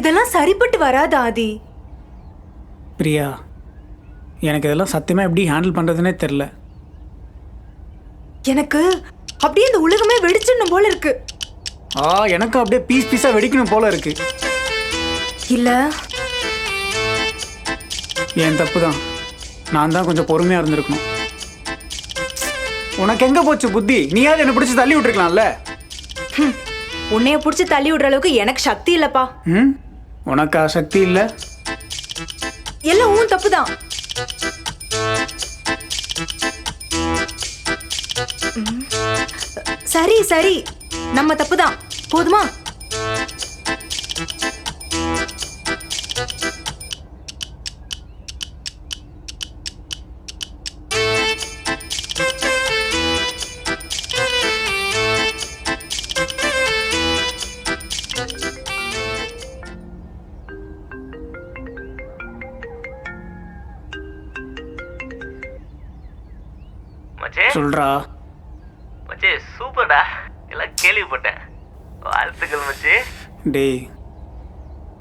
இதெல்லாம் சரிப்பட்டு வராது ஆதி. பிரியா, எனக்கு இதெல்லாம் சத்தியமாக எப்படி ஹேண்டில் பண்ணுறதுனே தெரில. எனக்கு அப்படியே இந்த உலகமே வெடிச்சிடணும் போல இருக்கு. எனக்கு அப்படியே பீஸ் பீஸாக வெடிக்கணும் போல இருக்கு. இல்ல, என் தப்பு தான். நான் தான் கொஞ்சம் பொறுமையாக இருந்திருக்கணும். உனக்கு எங்கே போச்சு புத்தி? நீயாவது என்னை பிடிச்சி தள்ளி விட்டுருக்கலாம்ல. உன்னைய பிடிச்சி தள்ளி விடுற அளவுக்கு எனக்கு சக்தி இல்லப்பா. உனக்கா சக்தி இல்லை? எல்லாம் உன் தப்பு தான். சரி சரி, நம்ம தப்பு தான். போதுமா? சொல்றா மச்சி. சூப்பர்டா, எல்லாம் கேள்விப்பட்டேன். வாழ்த்துக்கள் மச்சி. டேய்,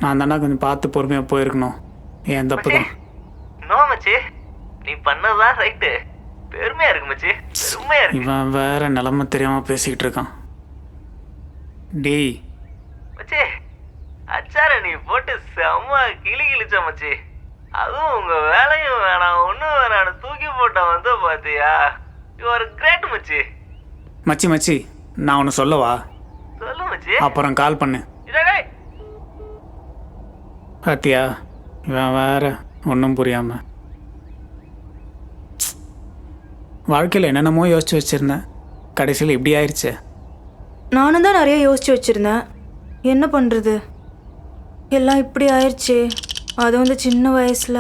நான் தானே கொஞ்சம் பார்த்து பொறுமையாக போயிருக்கணும். என் தப்பு தான். நோ மச்சி, நீ பண்ணதான் ரைட்டு. பெருமையா இருக்கு மச்சி, பெருமையா இருக்கு. இவன் வேற நிலைமை தெரியாமல் பேசிக்கிட்டு இருக்கான். டேய் மச்சி, அச்சார நீ போட்டு செம்ம கிழிச்ச மச்சி. அதுவும் உங்க வேலையும் வேணாம் ஒன்றும் வேணான்னு தூக்கி போட்ட வந்து பாத்தியா? யூ ஆர் கிரேட் மச்சி. மச்சி மச்சி, நான் ஒன்று சொல்லவா? சொல்லு மச்சி. அப்புறம் கால் பண்ணு. பாத்தியா, இவன் வேற ஒன்றும் புரியாம. வாழ்க்கையில் என்னென்னமோ யோசிச்சு வச்சிருந்தேன், கடைசியில் இப்படி ஆயிடுச்சு. நானும் தான் நிறைய யோசிச்சு வச்சிருந்தேன். என்ன பண்றது, எல்லாம் இப்படி ஆயிடுச்சு. அது வந்து சின்ன வயசுல.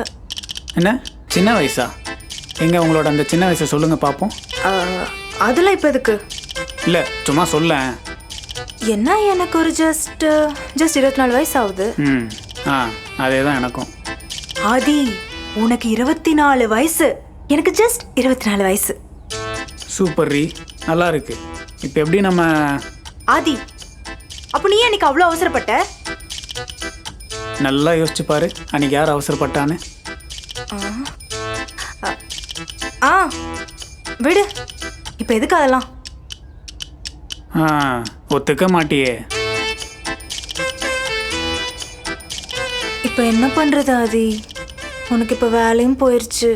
என்ன சின்ன வயசா? எங்க உங்களோட அந்த சின்ன வயசை சொல்லுங்க பார்ப்போம். அதெல்லாம் இப்போ எதுக்கு? இல்லை, சும்மா சொல்ல. என்ன, எனக்கு ஒரு ஜஸ்ட் 24 வயசு ஆகுது. அதே தான் எனக்கும். ஆதி, உனக்கு 24 வயசு, எனக்கு ஜஸ்ட் 24 வயசு. சூப்பர் ரீ, நல்லா இருக்கு. இப்போ எப்படி நம்ம? ஆதி, அப்போ நீ எனக்கு அவ்வளோ அவசரப்பட்ட? நல்லா யோசிச்சு பாரு, அன்னைக்கு யார் அவசரப்பட்டான்னு. விடு, இப்போ எதுக்கு அதெல்லாம்? ஒத்துக்க மாட்டியே. இப்போ என்ன பண்றது ஆதி? உனக்கு இப்போ வேலையும் போயிடுச்சு.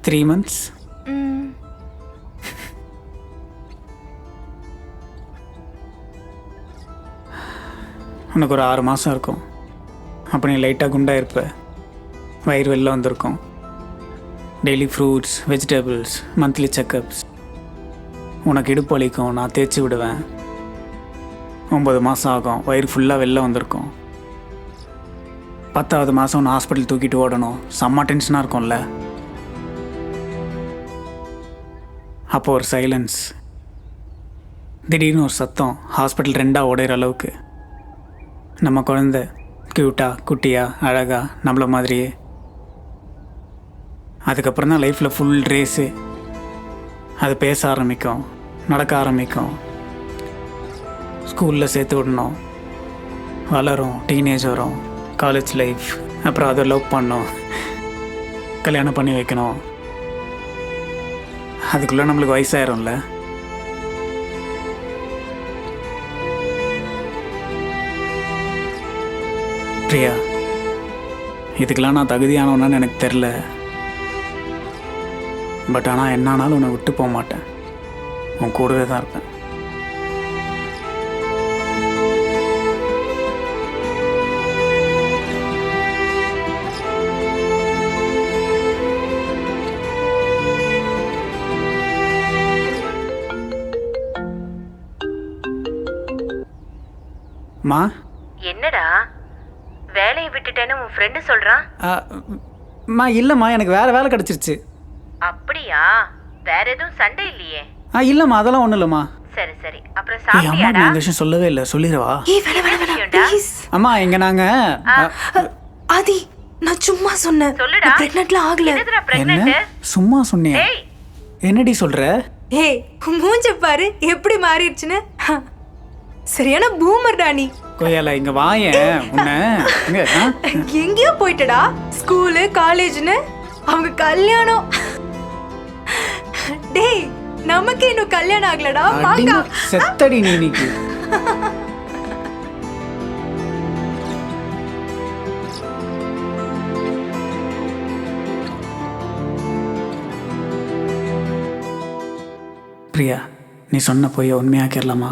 Three months. உனக்கு ஒரு 6 மாதம் இருக்கும். அப்போ நீ லைட்டாக குண்டாக இருப்ப, வயிறு வெளில வந்திருக்கும். Daily fruits, vegetables, monthly checkups. உனக்கு இடுப்பு வலிக்கும், நான் தேய்ச்சி விடுவேன். 9 மாதம் ஆகும், வயிறு ஃபுல்லாக வெளில வந்திருக்கும். 10வது மாதம் ஒன்று ஹாஸ்பிட்டல் தூக்கிட்டு ஓடணும். செம்ம டென்ஷனாக இருக்கும்ல. அப்போ ஒரு சைலன்ஸ், திடீர்னு ஒரு சத்தம், ஹாஸ்பிட்டல் 2ஆக உடையிற அளவுக்கு. நம்ம குழந்தை க்யூட்டா, குட்டியா, அழகா, நம்மள மாதிரியே. அதுக்கப்புறம் தான் லைஃப்பில் ஃபுல் ரேஸு. அது பேச ஆரம்பிக்கும், நடக்க ஆரம்பிக்கும். ஸ்கூலில் சேர்த்து விடணும், வளரும், டீனேஜ் வரும், காலேஜ் லைஃப், அப்புறம் அதை லவ் பண்ணோம், கல்யாணம் பண்ணி வைக்கணும். அதுக்குள்ளே நம்மளுக்கு வயசாயிரும்ல. பிரியா, இதுக்கெல்லாம் நான் தகுதியானவனான்னு எனக்கு தெரில. பட் ஆனால் என்ன ஆனாலும் உன்னை விட்டு போக மாட்டேன். உன் கூடவே தான் இருப்பேன். மா, என்னடா வேலையை விட்டுட்டேன்னு உன் ஃப்ரெண்டு சொல்றான்? இல்லைம்மா, எனக்கு வேற வேலை கிடைச்சிருச்சு. அப்படியா? வேற எதுவும் சண்டை இல்லையே? இல்லைம்மா, அதெல்லாம் ஒன்றும் இல்லைம்மா. சரி சரி, அப்புறம் அம்மா சாப்பிட்டியாடா? நான் இந்த விஷயம் சொல்லவே இல்லை, சொல்லிடுவா. ப்ளீஸ். அம்மா, இங்கே நாங்கள் ஆதி நான் சும்மா சொன்னேன். சொல்லுடா. பிரெக்னென்ட்லாம் ஆகல. என்னதுடா என்ன பிரெக்னென்ட்? சும்மா சொன்னியா? ஏய் என்னடி சொல்ற? ஏய் மூஞ்ச பாரு எப்படி மாறிடுச்சுன்னு. சரியான பூமர்டா நீ. கொய்யால இங்க வாயேன் உன்னை. இங்க, ஆ? எங்கேயோ போயிட்டடா. ஸ்கூலு காலேஜ்னு அவங்க கல்யாணம். டேய் நமக்கு இன்னும் கல்யாணம் ஆகலடா. வாங்க. அடிங்க, செத்தடி நீ இன்னைக்கு. பிரியா, நீ சொன்ன போய் உண்மையாக்கிடலாமா?